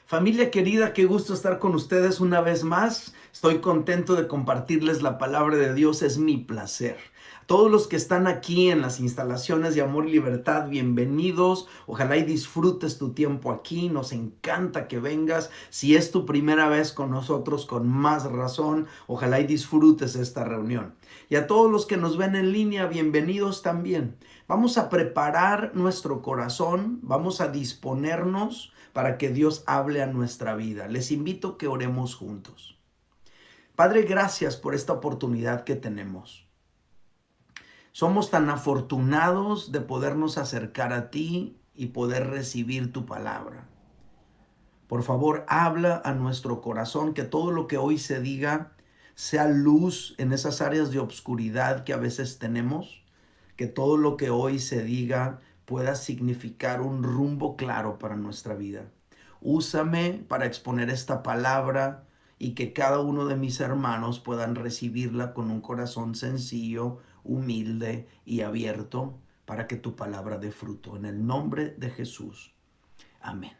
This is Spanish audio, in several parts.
Familia querida, qué gusto estar con ustedes una vez más. Estoy contento de compartirles la palabra de Dios, es mi placer. Todos los que están aquí en las instalaciones de Amor y Libertad, bienvenidos. Ojalá y disfrutes tu tiempo aquí. Nos encanta que vengas. Si es tu primera vez con nosotros, con más razón, ojalá y disfrutes esta reunión. Y a todos los que nos ven en línea, bienvenidos también. Vamos a preparar nuestro corazón, vamos a disponernos para que Dios hable a nuestra vida. Les invito a que oremos juntos. Padre, gracias por esta oportunidad que tenemos. Somos tan afortunados de podernos acercar a ti y poder recibir tu palabra. Por favor, habla a nuestro corazón, que todo lo que hoy se diga sea luz en esas áreas de obscuridad que a veces tenemos, que todo lo que hoy se diga pueda significar un rumbo claro para nuestra vida. Úsame para exponer esta palabra y que cada uno de mis hermanos puedan recibirla con un corazón sencillo, humilde y abierto para que tu palabra dé fruto. En el nombre de Jesús. Amén.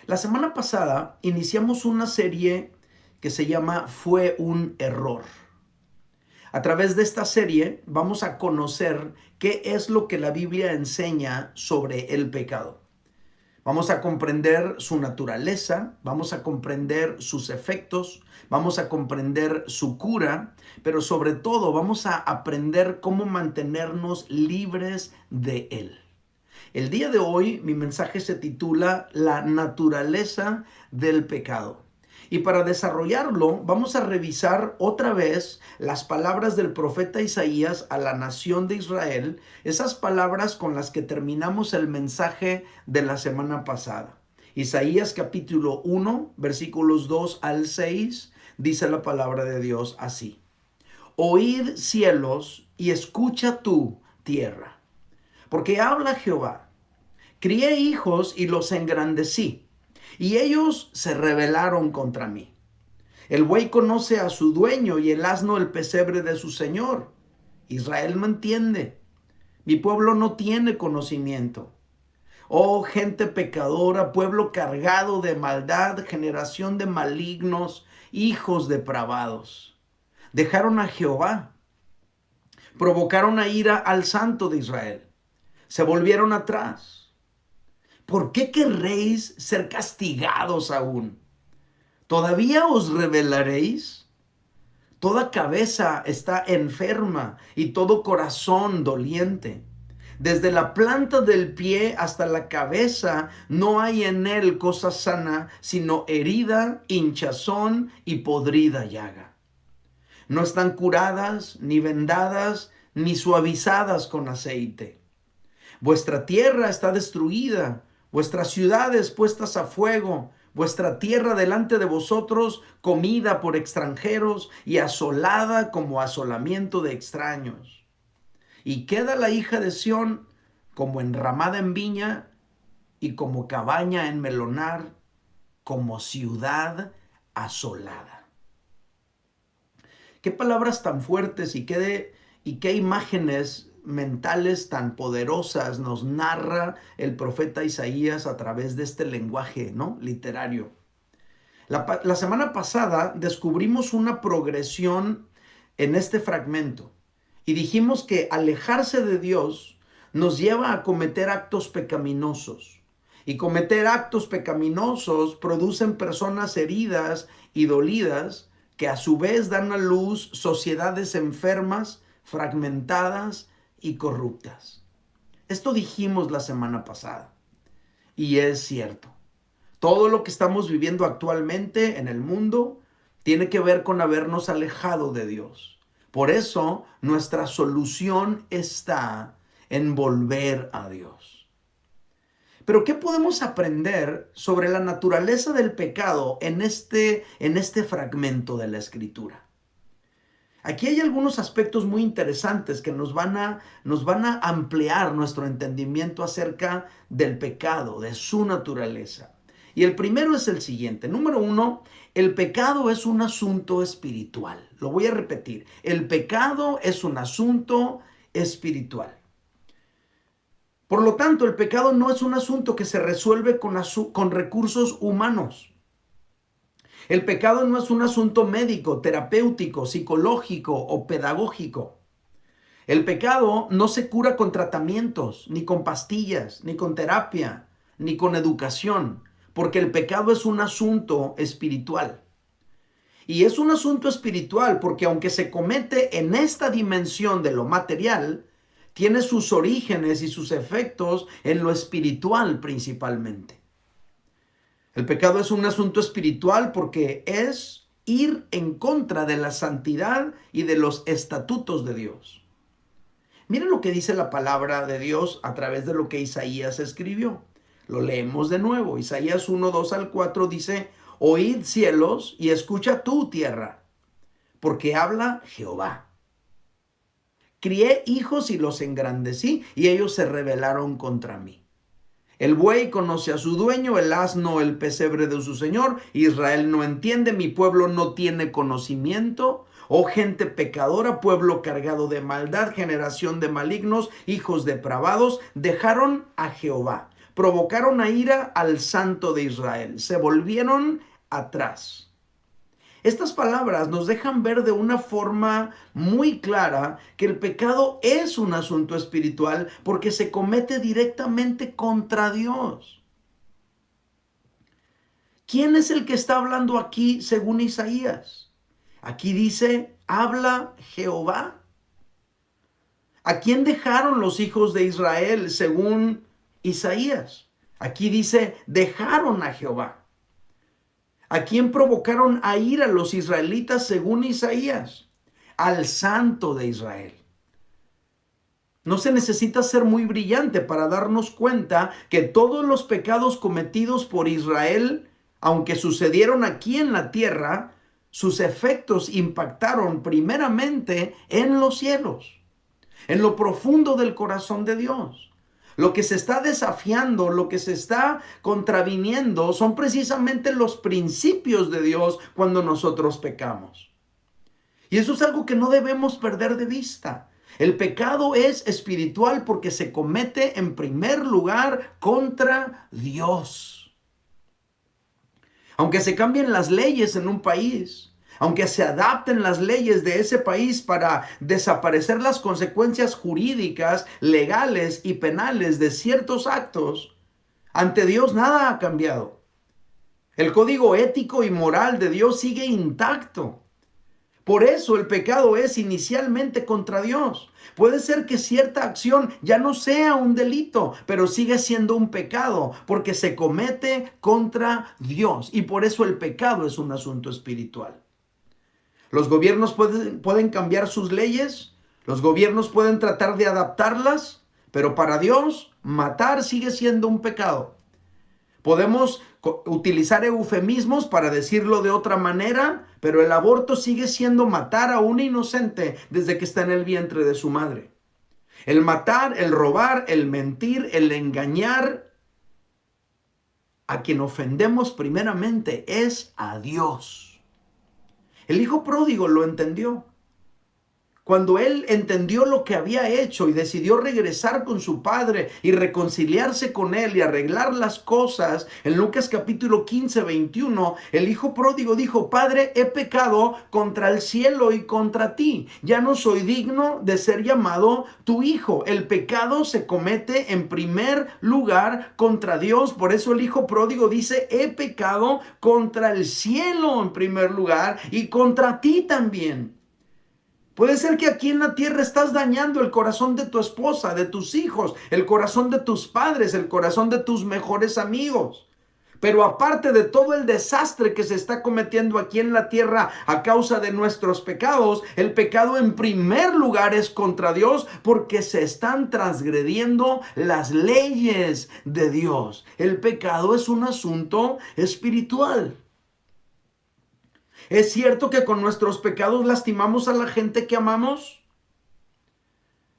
La semana pasada iniciamos una serie que se llama Fue un error. A través de esta serie vamos a conocer qué es lo que la Biblia enseña sobre el pecado. Vamos a comprender su naturaleza, vamos a comprender sus efectos, vamos a comprender su cura, pero sobre todo vamos a aprender cómo mantenernos libres de él. El día de hoy mi mensaje se titula La naturaleza del pecado. Y para desarrollarlo vamos a revisar otra vez las palabras del profeta Isaías a la nación de Israel, esas palabras con las que terminamos el mensaje de la semana pasada. Isaías capítulo 1, versículos 2 al 6, dice la palabra de Dios así: Oíd cielos y escucha tú, tierra. Porque habla Jehová: crié hijos y los engrandecí, y ellos se rebelaron contra mí. El buey conoce a su dueño y el asno el pesebre de su señor. Israel no entiende. Mi pueblo no tiene conocimiento. Oh gente pecadora, pueblo cargado de maldad, generación de malignos, hijos depravados. Dejaron a Jehová, provocaron a ira al Santo de Israel. Se volvieron atrás. ¿Por qué querréis ser castigados aún? ¿Todavía os rebelaréis? Toda cabeza está enferma y todo corazón doliente. Desde la planta del pie hasta la cabeza no hay en él cosa sana, sino herida, hinchazón y podrida llaga. No están curadas, ni vendadas, ni suavizadas con aceite. Vuestra tierra está destruida, vuestras ciudades puestas a fuego, vuestra tierra delante de vosotros comida por extranjeros y asolada como asolamiento de extraños. Y queda la hija de Sión como enramada en viña y como cabaña en melonar, como ciudad asolada. Qué palabras tan fuertes y qué imágenes mentales tan poderosas nos narra el profeta Isaías a través de este lenguaje, ¿no?, literario. La semana pasada descubrimos una progresión en este fragmento y dijimos que alejarse de Dios nos lleva a cometer actos pecaminosos. Y cometer actos pecaminosos producen personas heridas y dolidas que a su vez dan a luz sociedades enfermas, fragmentadas y corruptas. Esto dijimos la semana pasada y es cierto. Todo lo que estamos viviendo actualmente en el mundo tiene que ver con habernos alejado de Dios. Por eso nuestra solución está en volver a Dios. Pero ¿qué podemos aprender sobre la naturaleza del pecado en este fragmento de la Escritura? Aquí hay algunos aspectos muy interesantes que nos van a ampliar nuestro entendimiento acerca del pecado, de su naturaleza. Y el primero es el siguiente. Número uno, el pecado es un asunto espiritual. Lo voy a repetir. El pecado es un asunto espiritual. Por lo tanto, el pecado no es un asunto que se resuelve con recursos humanos. El pecado no es un asunto médico, terapéutico, psicológico o pedagógico. El pecado no se cura con tratamientos, ni con pastillas, ni con terapia, ni con educación, porque el pecado es un asunto espiritual. Y es un asunto espiritual porque aunque se comete en esta dimensión de lo material, tiene sus orígenes y sus efectos en lo espiritual principalmente. El pecado es un asunto espiritual porque es ir en contra de la santidad y de los estatutos de Dios. Miren lo que dice la palabra de Dios a través de lo que Isaías escribió. Lo leemos de nuevo. Isaías 1, 2 al 4 dice: oíd cielos y escucha tú tierra, porque habla Jehová. Crié hijos y los engrandecí, y ellos se rebelaron contra mí. El buey conoce a su dueño, el asno el pesebre de su señor. Israel no entiende, mi pueblo no tiene conocimiento. Oh gente pecadora, pueblo cargado de maldad, generación de malignos, hijos depravados, dejaron a Jehová, provocaron a ira al Santo de Israel, se volvieron atrás. Estas palabras nos dejan ver de una forma muy clara que el pecado es un asunto espiritual porque se comete directamente contra Dios. ¿Quién es el que está hablando aquí según Isaías? Aquí dice, habla Jehová. ¿A quién dejaron los hijos de Israel según Isaías? Aquí dice, dejaron a Jehová. ¿A quién provocaron a ira los israelitas según Isaías? Al Santo de Israel. No se necesita ser muy brillante para darnos cuenta que todos los pecados cometidos por Israel, aunque sucedieron aquí en la tierra, sus efectos impactaron primeramente en los cielos, en lo profundo del corazón de Dios. Lo que se está desafiando, lo que se está contraviniendo son precisamente los principios de Dios cuando nosotros pecamos. Y eso es algo que no debemos perder de vista. El pecado es espiritual porque se comete en primer lugar contra Dios. Aunque se cambien las leyes en un país, aunque se adapten las leyes de ese país para desaparecer las consecuencias jurídicas, legales y penales de ciertos actos, ante Dios nada ha cambiado. El código ético y moral de Dios sigue intacto. Por eso el pecado es inicialmente contra Dios. Puede ser que cierta acción ya no sea un delito, pero sigue siendo un pecado porque se comete contra Dios. Y por eso el pecado es un asunto espiritual. Los gobiernos pueden cambiar sus leyes, los gobiernos pueden tratar de adaptarlas, pero para Dios matar sigue siendo un pecado. Podemos utilizar eufemismos para decirlo de otra manera, pero el aborto sigue siendo matar a un inocente desde que está en el vientre de su madre. El matar, el robar, el mentir, el engañar, a quien ofendemos primeramente es a Dios. El hijo pródigo lo entendió. Cuando él entendió lo que había hecho y decidió regresar con su padre y reconciliarse con él y arreglar las cosas, en Lucas capítulo 15, 21, el hijo pródigo dijo: Padre, he pecado contra el cielo y contra ti. Ya no soy digno de ser llamado tu hijo. El pecado se comete en primer lugar contra Dios. Por eso el hijo pródigo dice: he pecado contra el cielo en primer lugar y contra ti también. Puede ser que aquí en la tierra estás dañando el corazón de tu esposa, de tus hijos, el corazón de tus padres, el corazón de tus mejores amigos. Pero aparte de todo el desastre que se está cometiendo aquí en la tierra a causa de nuestros pecados, el pecado en primer lugar es contra Dios porque se están transgrediendo las leyes de Dios. El pecado es un asunto espiritual. ¿Es cierto que con nuestros pecados lastimamos a la gente que amamos?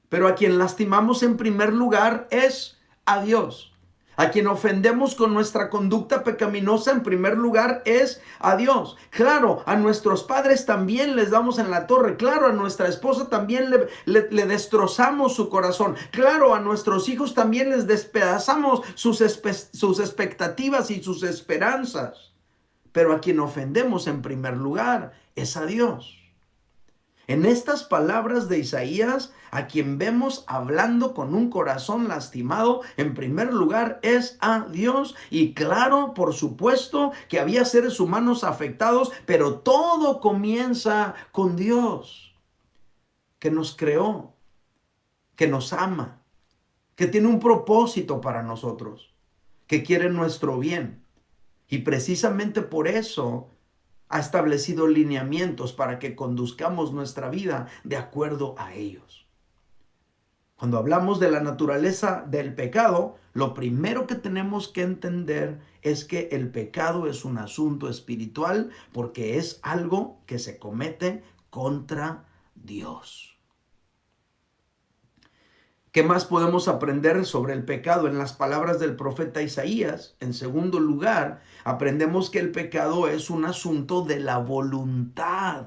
Pero a quien lastimamos en primer lugar es a Dios. A quien ofendemos con nuestra conducta pecaminosa en primer lugar es a Dios. Claro, a nuestros padres también les damos en la torre. Claro, a nuestra esposa también le destrozamos su corazón. Claro, a nuestros hijos también les despedazamos sus expectativas y sus esperanzas. Pero a quien ofendemos en primer lugar es a Dios. En estas palabras de Isaías, a quien vemos hablando con un corazón lastimado, en primer lugar es a Dios. Y claro, por supuesto que había seres humanos afectados, pero todo comienza con Dios, que nos creó, que nos ama, que tiene un propósito para nosotros, que quiere nuestro bien. Y precisamente por eso ha establecido lineamientos para que conduzcamos nuestra vida de acuerdo a ellos. Cuando hablamos de la naturaleza del pecado, lo primero que tenemos que entender es que el pecado es un asunto espiritual porque es algo que se comete contra Dios. ¿Qué más podemos aprender sobre el pecado en las palabras del profeta Isaías? En segundo lugar, aprendemos que el pecado es un asunto de la voluntad.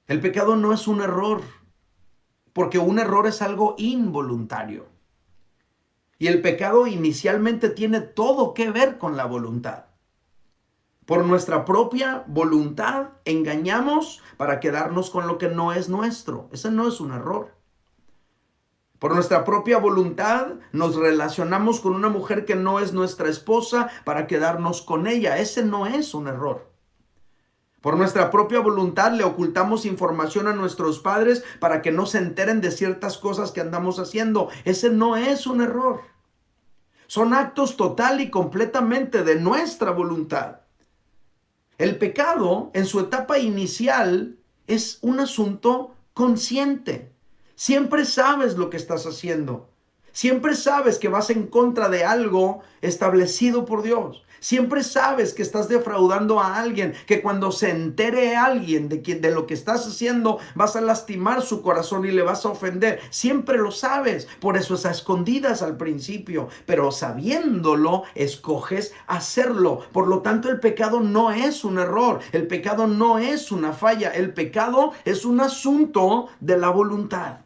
El pecado no es un error, porque un error es algo involuntario. Y el pecado inicialmente tiene todo que ver con la voluntad. Por nuestra propia voluntad engañamos para quedarnos con lo que no es nuestro. Ese no es un error. Por nuestra propia voluntad nos relacionamos con una mujer que no es nuestra esposa para quedarnos con ella. Ese no es un error. Por nuestra propia voluntad le ocultamos información a nuestros padres para que no se enteren de ciertas cosas que andamos haciendo. Ese no es un error. Son actos total y completamente de nuestra voluntad. El pecado en su etapa inicial es un asunto consciente. Siempre sabes lo que estás haciendo. Siempre sabes que vas en contra de algo establecido por Dios. Siempre sabes que estás defraudando a alguien, que cuando se entere alguien de lo que estás haciendo, vas a lastimar su corazón y le vas a ofender. Siempre lo sabes. Por eso es a escondidas al principio. Pero sabiéndolo, escoges hacerlo. Por lo tanto, el pecado no es un error. El pecado no es una falla. El pecado es un asunto de la voluntad.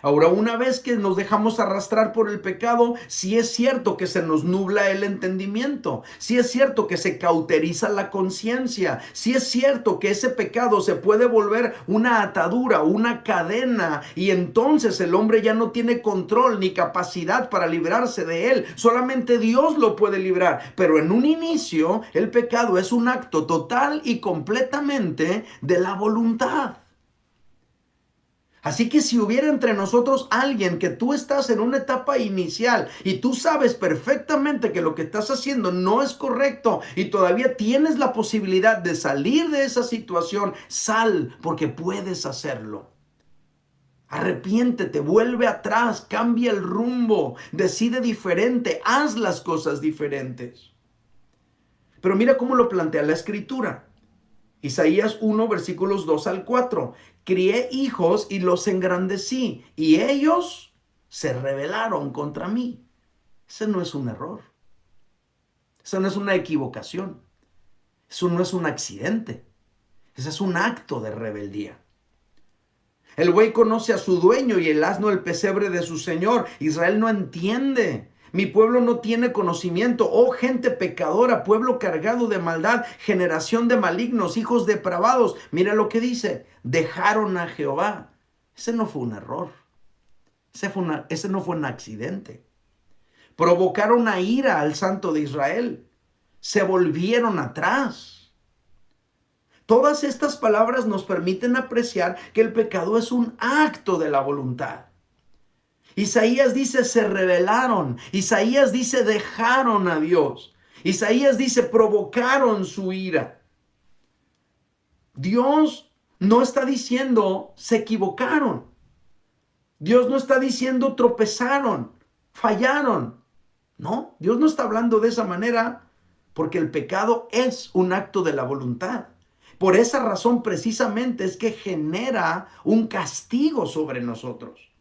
Ahora, una vez que nos dejamos arrastrar por el pecado, sí es cierto que se nos nubla el entendimiento, sí es cierto que se cauteriza la conciencia, sí es cierto que ese pecado se puede volver una atadura, una cadena, y entonces el hombre ya no tiene control ni capacidad para librarse de él. Solamente Dios lo puede librar, pero en un inicio el pecado es un acto total y completamente de la voluntad. Así que si hubiera entre nosotros alguien que tú estás en una etapa inicial y tú sabes perfectamente que lo que estás haciendo no es correcto y todavía tienes la posibilidad de salir de esa situación, sal porque puedes hacerlo. Arrepiéntete, vuelve atrás, cambia el rumbo, decide diferente, haz las cosas diferentes. Pero mira cómo lo plantea la Escritura. Isaías 1, versículos 2 al 4. Crié hijos y los engrandecí, y ellos se rebelaron contra mí. Ese no es un error. Esa no es una equivocación. Eso no es un accidente. Ese es un acto de rebeldía. El buey conoce a su dueño y el asno el pesebre de su señor. Israel no entiende. Mi pueblo no tiene conocimiento. Oh, gente pecadora, pueblo cargado de maldad, generación de malignos, hijos depravados. Mira lo que dice. Dejaron a Jehová. Ese no fue un error. Ese no fue un accidente. Provocaron a ira al Santo de Israel. Se volvieron atrás. Todas estas palabras nos permiten apreciar que el pecado es un acto de la voluntad. Isaías dice se rebelaron. Isaías dice dejaron a Dios. Isaías dice provocaron su ira. Dios no está diciendo se equivocaron. Dios no está diciendo tropezaron, fallaron. No, Dios no está hablando de esa manera porque el pecado es un acto de la voluntad. Por esa razón precisamente es que genera un castigo sobre nosotros.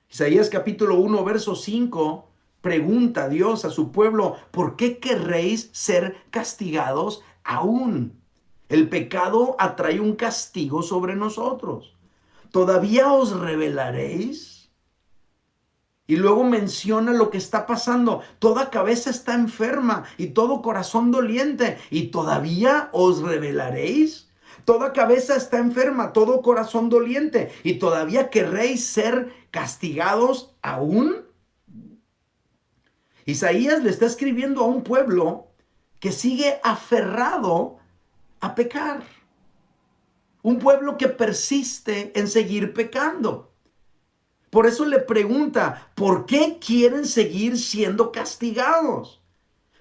Isaías capítulo 1, verso 5, pregunta a Dios a su pueblo, ¿por qué querréis ser castigados aún? El pecado atrae un castigo sobre nosotros. ¿Todavía os rebelaréis? Y luego menciona lo que está pasando. Toda cabeza está enferma y todo corazón doliente. ¿Y todavía os rebelaréis? Toda cabeza está enferma, todo corazón doliente. ¿Y todavía querréis ser castigados aún? Isaías le está escribiendo a un pueblo que sigue aferrado a pecar. Un pueblo que persiste en seguir pecando. Por eso le pregunta, ¿por qué quieren seguir siendo castigados?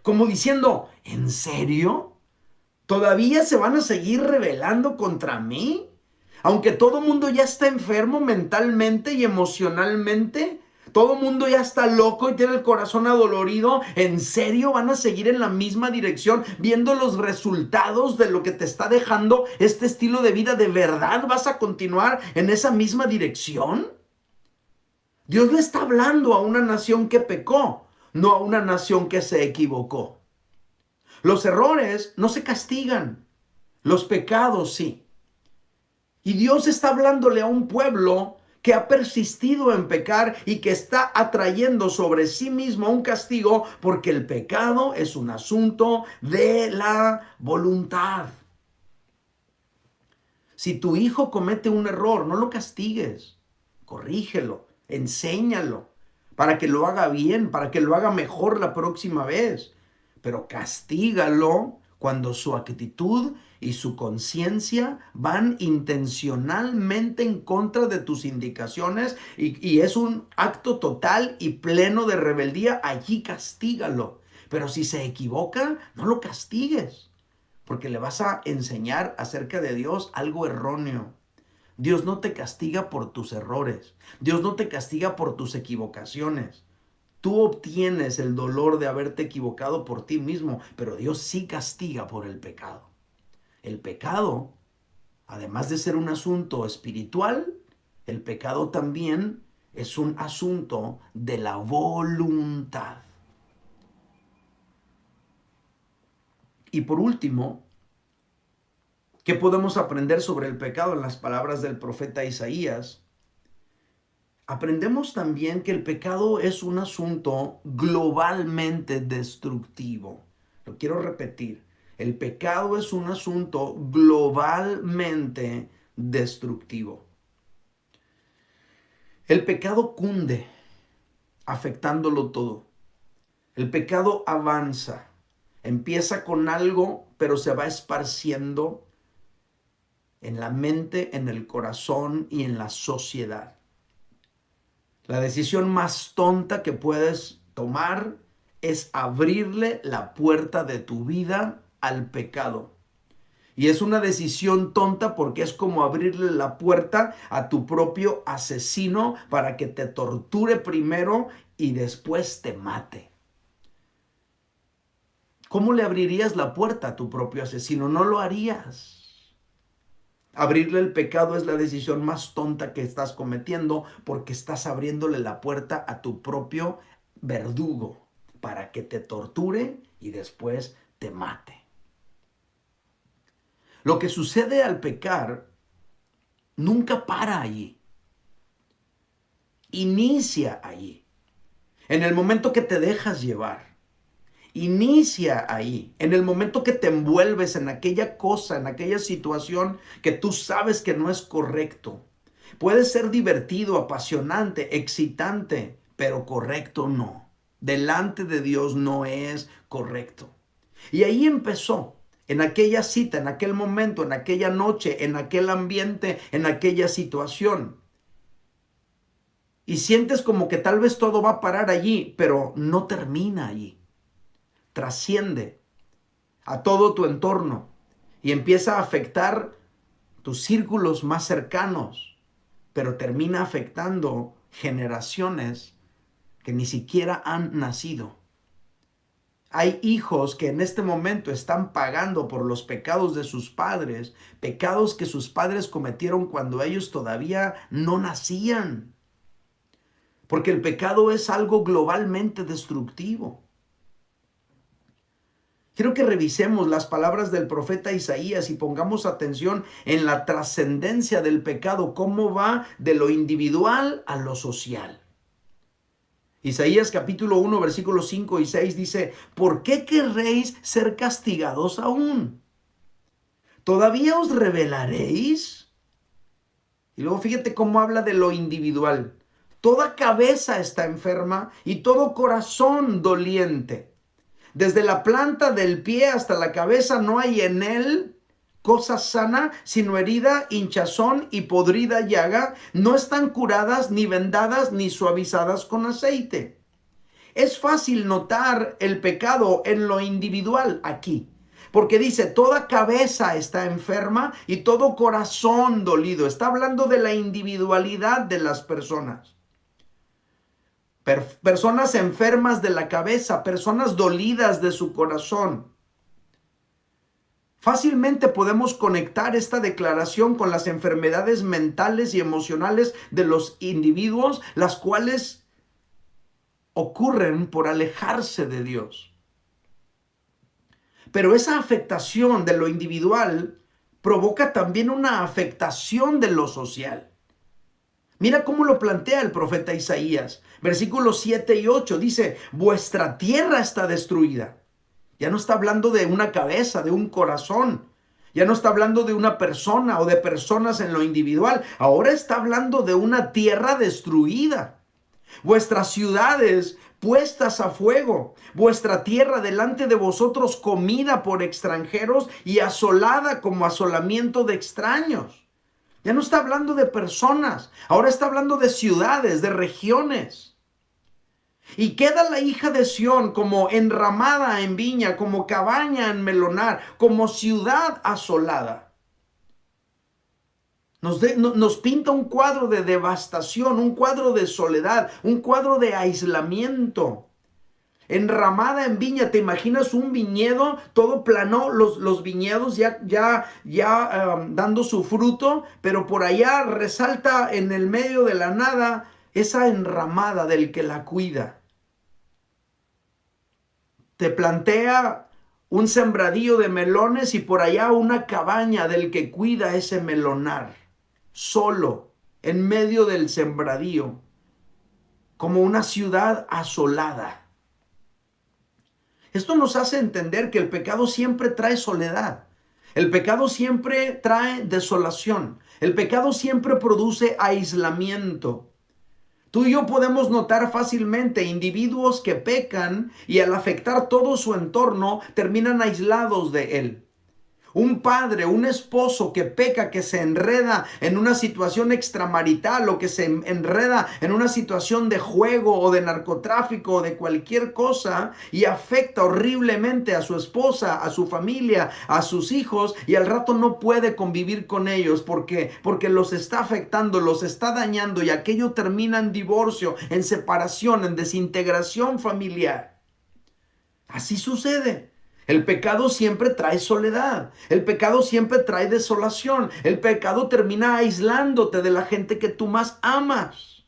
Como diciendo, ¿en serio? ¿Todavía se van a seguir rebelando contra mí? Aunque todo mundo ya está enfermo mentalmente y emocionalmente, todo mundo ya está loco y tiene el corazón adolorido, ¿en serio van a seguir en la misma dirección viendo los resultados de lo que te está dejando este estilo de vida? ¿De verdad vas a continuar en esa misma dirección? Dios le está hablando a una nación que pecó, no a una nación que se equivocó. Los errores no se castigan, los pecados sí. Y Dios está hablándole a un pueblo que ha persistido en pecar y que está atrayendo sobre sí mismo un castigo porque el pecado es un asunto de la voluntad. Si tu hijo comete un error, no lo castigues, corrígelo, enséñalo, para que lo haga bien, para que lo haga mejor la próxima vez. Pero castígalo cuando su actitud y su conciencia van intencionalmente en contra de tus indicaciones y es un acto total y pleno de rebeldía. Allí castígalo. Pero si se equivoca, no lo castigues, porque le vas a enseñar acerca de Dios algo erróneo. Dios no te castiga por tus errores. Dios no te castiga por tus equivocaciones. Tú obtienes el dolor de haberte equivocado por ti mismo, pero Dios sí castiga por el pecado. El pecado, además de ser un asunto espiritual, el pecado también es un asunto de la voluntad. Y por último, ¿qué podemos aprender sobre el pecado en las palabras del profeta Isaías? Aprendemos también que el pecado es un asunto globalmente destructivo. Lo quiero repetir. El pecado es un asunto globalmente destructivo. El pecado cunde, afectándolo todo. El pecado avanza. Empieza con algo, pero se va esparciendo en la mente, en el corazón y en la sociedad. La decisión más tonta que puedes tomar es abrirle la puerta de tu vida al pecado. Y es una decisión tonta porque es como abrirle la puerta a tu propio asesino para que te torture primero y después te mate. ¿Cómo le abrirías la puerta a tu propio asesino? No lo harías. Abrirle el pecado es la decisión más tonta que estás cometiendo porque estás abriéndole la puerta a tu propio verdugo para que te torture y después te mate. Lo que sucede al pecar nunca para allí. Inicia allí. En el momento que te dejas llevar. Inicia ahí, en el momento que te envuelves en aquella cosa, en aquella situación que tú sabes que no es correcto. Puede ser divertido, apasionante, excitante, pero correcto no. Delante de Dios no es correcto. Y ahí empezó, en aquella cita, en aquel momento, en aquella noche, en aquel ambiente, en aquella situación. Y sientes como que tal vez todo va a parar allí, pero no termina allí. Trasciende a todo tu entorno y empieza a afectar tus círculos más cercanos, pero termina afectando generaciones que ni siquiera han nacido. Hay hijos que en este momento están pagando por los pecados de sus padres, pecados que sus padres cometieron cuando ellos todavía no nacían. porque el pecado es algo globalmente destructivo. Quiero que revisemos las palabras del profeta Isaías y pongamos atención en la trascendencia del pecado, cómo va de lo individual a lo social. Isaías capítulo 1, versículos 5 y 6 dice: ¿por qué querréis ser castigados aún? ¿Todavía os rebelaréis? Y luego fíjate cómo habla de lo individual. Toda cabeza está enferma y todo corazón doliente. Desde la planta del pie hasta la cabeza no hay en él cosa sana, sino herida, hinchazón y podrida llaga. No están curadas, ni vendadas, ni suavizadas con aceite. Es fácil notar el pecado en lo individual aquí, porque dice, toda cabeza está enferma y todo corazón dolido. Está hablando de la individualidad de las personas. Personas enfermas de la cabeza, personas dolidas de su corazón. Fácilmente podemos conectar esta declaración con las enfermedades mentales y emocionales de los individuos, las cuales ocurren por alejarse de Dios. Pero esa afectación de lo individual provoca también una afectación de lo social. Mira cómo lo plantea el profeta Isaías. Versículos 7 y 8 dice, vuestra tierra está destruida. Ya no está hablando de una cabeza, de un corazón. Ya no está hablando de una persona o de personas en lo individual. Ahora está hablando de una tierra destruida. Vuestras ciudades puestas a fuego, vuestra tierra delante de vosotros comida por extranjeros y asolada como asolamiento de extraños. Ya no está hablando de personas, ahora está hablando de ciudades, de regiones. Y queda la hija de Sión como enramada en viña, como cabaña en melonar, como ciudad asolada. Nos pinta un cuadro de devastación, un cuadro de soledad, un cuadro de aislamiento. Enramada en viña, ¿te imaginas un viñedo todo plano, los viñedos ya dando su fruto, pero por allá resalta en el medio de la nada esa enramada del que la cuida? Te plantea un sembradío de melones y por allá una cabaña del que cuida ese melonar, solo, en medio del sembradío, como una ciudad asolada. Esto nos hace entender que el pecado siempre trae soledad. El pecado siempre trae desolación. El pecado siempre produce aislamiento. Tú y yo podemos notar fácilmente individuos que pecan y al afectar todo su entorno terminan aislados de él. Un padre, un esposo que peca, que se enreda en una situación extramarital o que se enreda en una situación de juego o de narcotráfico o de cualquier cosa y afecta horriblemente a su esposa, a su familia, a sus hijos y al rato no puede convivir con ellos porque los está afectando, los está dañando y aquello termina en divorcio, en separación, en desintegración familiar. Así sucede. El pecado siempre trae soledad. El pecado siempre trae desolación. El pecado termina aislándote de la gente que tú más amas.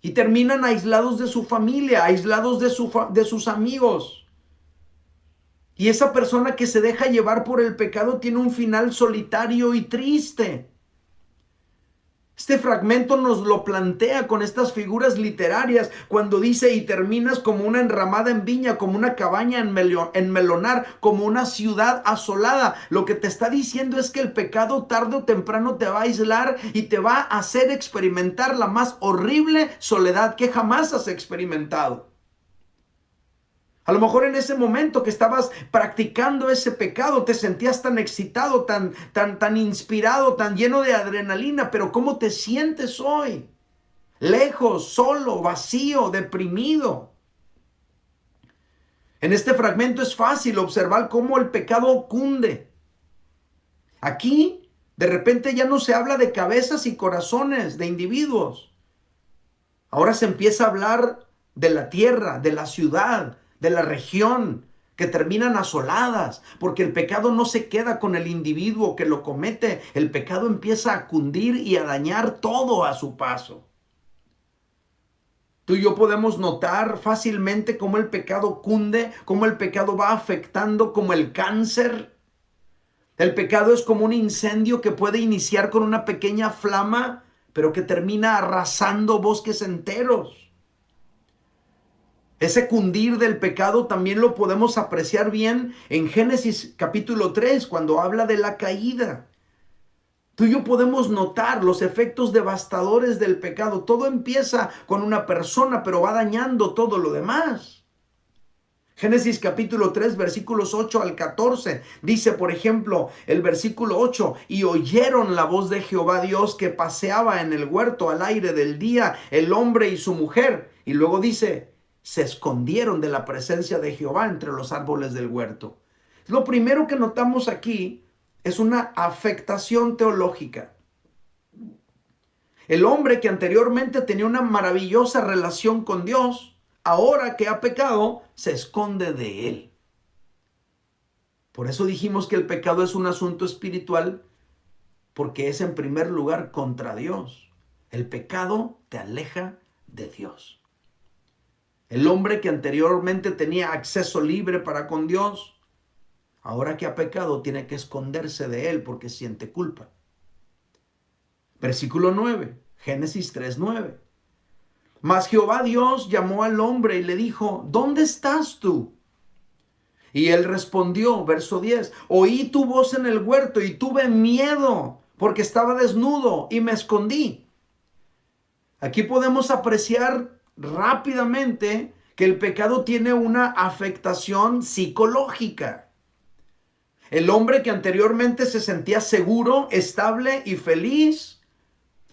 Y terminan aislados de su familia, aislados de sus amigos. Y esa persona que se deja llevar por el pecado tiene un final solitario y triste. Este fragmento nos lo plantea con estas figuras literarias cuando dice y terminas como una enramada en viña, como una cabaña en melonar, como una ciudad asolada. Lo que te está diciendo es que el pecado tarde o temprano te va a aislar y te va a hacer experimentar la más horrible soledad que jamás has experimentado. A lo mejor en ese momento que estabas practicando ese pecado te sentías tan excitado, tan inspirado, tan lleno de adrenalina, pero ¿cómo te sientes hoy? Lejos, solo, vacío, deprimido. En este fragmento es fácil observar cómo el pecado cunde. Aquí, de repente ya no se habla de cabezas y corazones de individuos. Ahora se empieza a hablar de la tierra, de la ciudad, de la región, que terminan asoladas, porque el pecado no se queda con el individuo que lo comete, el pecado empieza a cundir y a dañar todo a su paso. Tú y yo podemos notar fácilmente cómo el pecado cunde, cómo el pecado va afectando como el cáncer. El pecado es como un incendio que puede iniciar con una pequeña flama, pero que termina arrasando bosques enteros. Ese cundir del pecado también lo podemos apreciar bien en Génesis capítulo 3, cuando habla de la caída. Tú y yo podemos notar los efectos devastadores del pecado. Todo empieza con una persona, pero va dañando todo lo demás. Génesis capítulo 3, versículos 8 al 14. Dice, por ejemplo, el versículo 8, y oyeron la voz de Jehová Dios que paseaba en el huerto al aire del día, el hombre y su mujer. Y luego dice, se escondieron de la presencia de Jehová entre los árboles del huerto. Lo primero que notamos aquí es una afectación teológica. El hombre que anteriormente tenía una maravillosa relación con Dios, ahora que ha pecado, se esconde de él. Por eso dijimos que el pecado es un asunto espiritual, porque es en primer lugar contra Dios. El pecado te aleja de Dios. El hombre que anteriormente tenía acceso libre para con Dios, ahora que ha pecado, tiene que esconderse de él porque siente culpa. Versículo 9, Génesis 3:9. Mas Jehová Dios llamó al hombre y le dijo, ¿dónde estás tú? Y él respondió, verso 10, oí tu voz en el huerto y tuve miedo porque estaba desnudo y me escondí. Aquí podemos apreciar rápidamente que el pecado tiene una afectación psicológica. El hombre que anteriormente se sentía seguro, estable y feliz,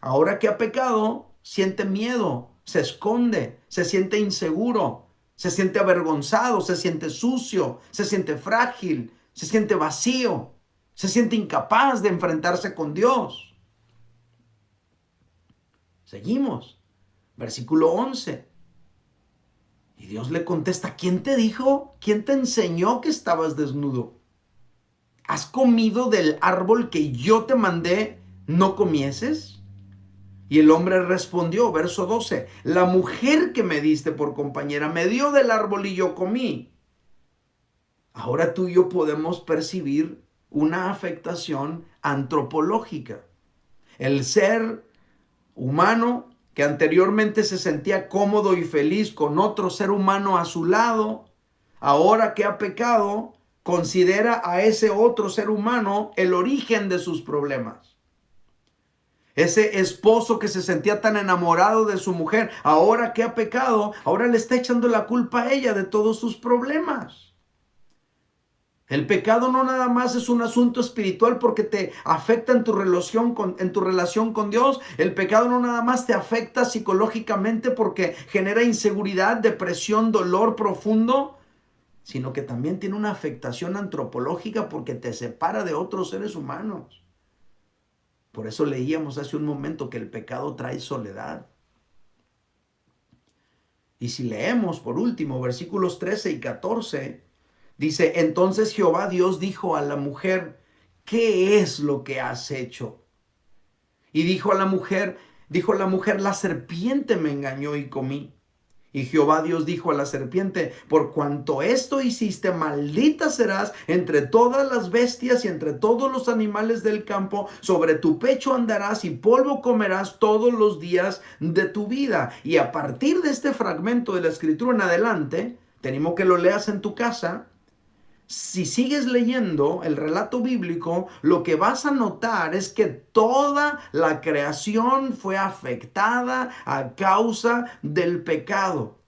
ahora que ha pecado, siente miedo, se esconde, se siente inseguro, se siente avergonzado, se siente sucio, se siente frágil, se siente vacío, se siente incapaz de enfrentarse con Dios. Seguimos. Versículo 11. Y Dios le contesta, ¿quién te dijo? ¿Quién te enseñó que estabas desnudo? ¿Has comido del árbol que yo te mandé no comieses? Y el hombre respondió, verso 12, la mujer que me diste por compañera me dio del árbol y yo comí. Ahora tú y yo podemos percibir una afectación antropológica. El ser humano que anteriormente se sentía cómodo y feliz con otro ser humano a su lado, ahora que ha pecado, considera a ese otro ser humano el origen de sus problemas. Ese esposo que se sentía tan enamorado de su mujer, ahora que ha pecado, ahora le está echando la culpa a ella de todos sus problemas. El pecado no nada más es un asunto espiritual porque te afecta en tu relación con Dios. El pecado no nada más te afecta psicológicamente porque genera inseguridad, depresión, dolor profundo, sino que también tiene una afectación antropológica porque te separa de otros seres humanos. Por eso leíamos hace un momento que el pecado trae soledad. Y si leemos por último versículos 13 y 14, dice, entonces Jehová Dios dijo a la mujer, ¿qué es lo que has hecho? Y dijo la mujer, la serpiente me engañó y comí. Y Jehová Dios dijo a la serpiente, por cuanto esto hiciste, maldita serás entre todas las bestias y entre todos los animales del campo, sobre tu pecho andarás y polvo comerás todos los días de tu vida. Y a partir de este fragmento de la escritura en adelante, te animo que lo leas en tu casa. Si sigues leyendo el relato bíblico, lo que vas a notar es que toda la creación fue afectada a causa del pecado.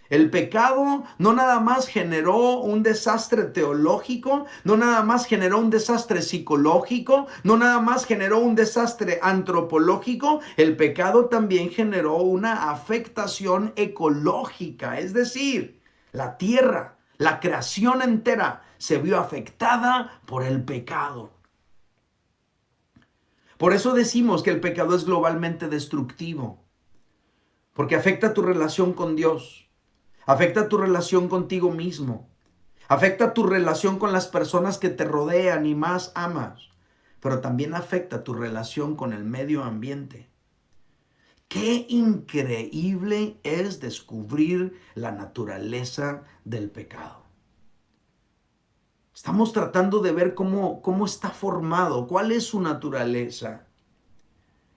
El pecado no nada más generó un desastre teológico, no nada más generó un desastre psicológico, no nada más generó un desastre antropológico, el pecado también generó una afectación ecológica, es decir, la tierra, la creación entera se vio afectada por el pecado. Por eso decimos que el pecado es globalmente destructivo, porque afecta tu relación con Dios, afecta tu relación contigo mismo, afecta tu relación con las personas que te rodean y más amas, pero también afecta tu relación con el medio ambiente. Qué increíble es descubrir la naturaleza del pecado. Estamos tratando de ver cómo está formado, cuál es su naturaleza.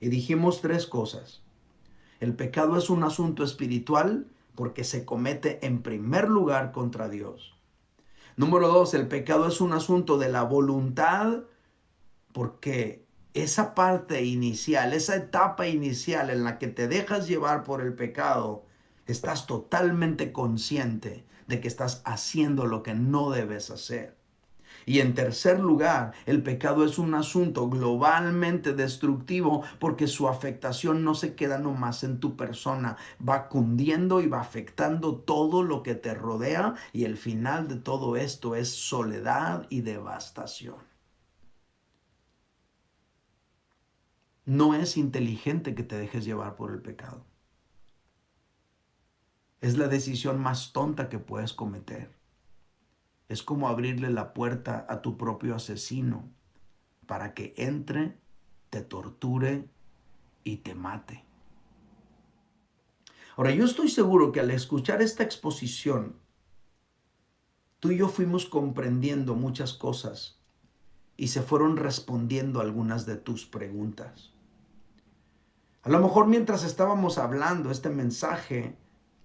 Y dijimos tres cosas. El pecado es un asunto espiritual porque se comete en primer lugar contra Dios. Número dos, el pecado es un asunto de la voluntad porque esa parte inicial, esa etapa inicial en la que te dejas llevar por el pecado, estás totalmente consciente de que estás haciendo lo que no debes hacer. Y en tercer lugar, el pecado es un asunto globalmente destructivo porque su afectación no se queda nomás en tu persona, va cundiendo y va afectando todo lo que te rodea y el final de todo esto es soledad y devastación. No es inteligente que te dejes llevar por el pecado. Es la decisión más tonta que puedes cometer. Es como abrirle la puerta a tu propio asesino para que entre, te torture y te mate. Ahora, yo estoy seguro que al escuchar esta exposición, tú y yo fuimos comprendiendo muchas cosas y se fueron respondiendo algunas de tus preguntas. A lo mejor mientras estábamos hablando este mensaje,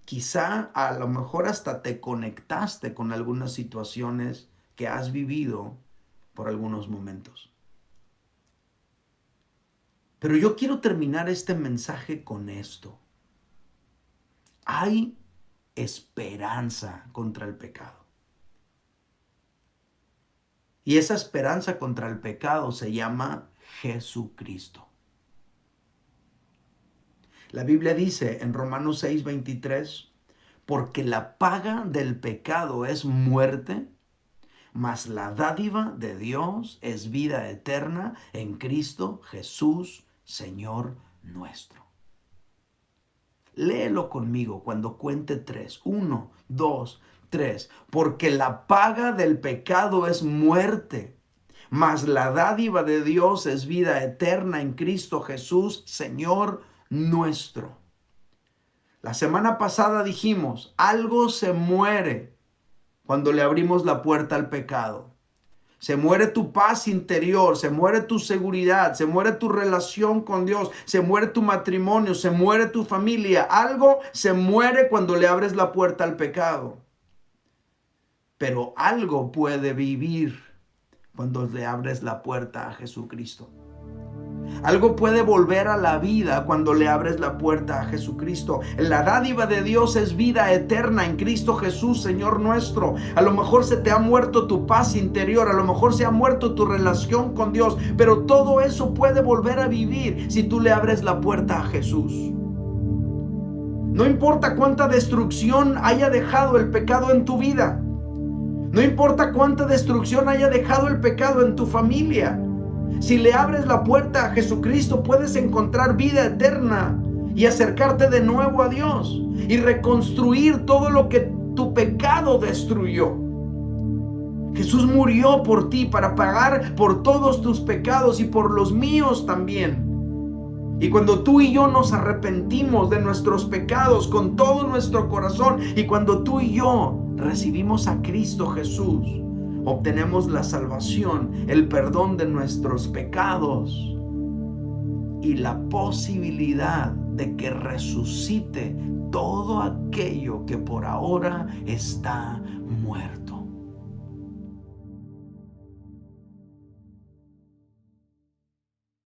quizá a lo mejor hasta te conectaste con algunas situaciones que has vivido por algunos momentos. Pero yo quiero terminar este mensaje con esto. Hay esperanza contra el pecado. Y esa esperanza contra el pecado se llama Jesucristo. La Biblia dice en Romanos 6:23, porque la paga del pecado es muerte, mas la dádiva de Dios es vida eterna en Cristo Jesús, Señor nuestro. Léelo conmigo cuando cuente tres. 1, 2, 3. Porque la paga del pecado es muerte, mas la dádiva de Dios es vida eterna en Cristo Jesús, Señor nuestro. La semana pasada dijimos, algo se muere cuando le abrimos la puerta al pecado. Se muere tu paz interior, se muere tu seguridad, se muere tu relación con Dios, se muere tu matrimonio, se muere tu familia. Algo se muere cuando le abres la puerta al pecado. Pero algo puede vivir cuando le abres la puerta a Jesucristo. Algo puede volver a la vida cuando le abres la puerta a Jesucristo. La dádiva de Dios es vida eterna en Cristo Jesús, Señor nuestro. A lo mejor se te ha muerto tu paz interior, a lo mejor se ha muerto tu relación con Dios, pero todo eso puede volver a vivir si tú le abres la puerta a Jesús. No importa cuánta destrucción haya dejado el pecado en tu vida. No importa cuánta destrucción haya dejado el pecado en tu familia. Si le abres la puerta a Jesucristo, puedes encontrar vida eterna y acercarte de nuevo a Dios y reconstruir todo lo que tu pecado destruyó. Jesús murió por ti para pagar por todos tus pecados y por los míos también. Y cuando tú y yo nos arrepentimos de nuestros pecados con todo nuestro corazón y cuando tú y yo recibimos a Cristo Jesús, obtenemos la salvación, el perdón de nuestros pecados y la posibilidad de que resucite todo aquello que por ahora está muerto.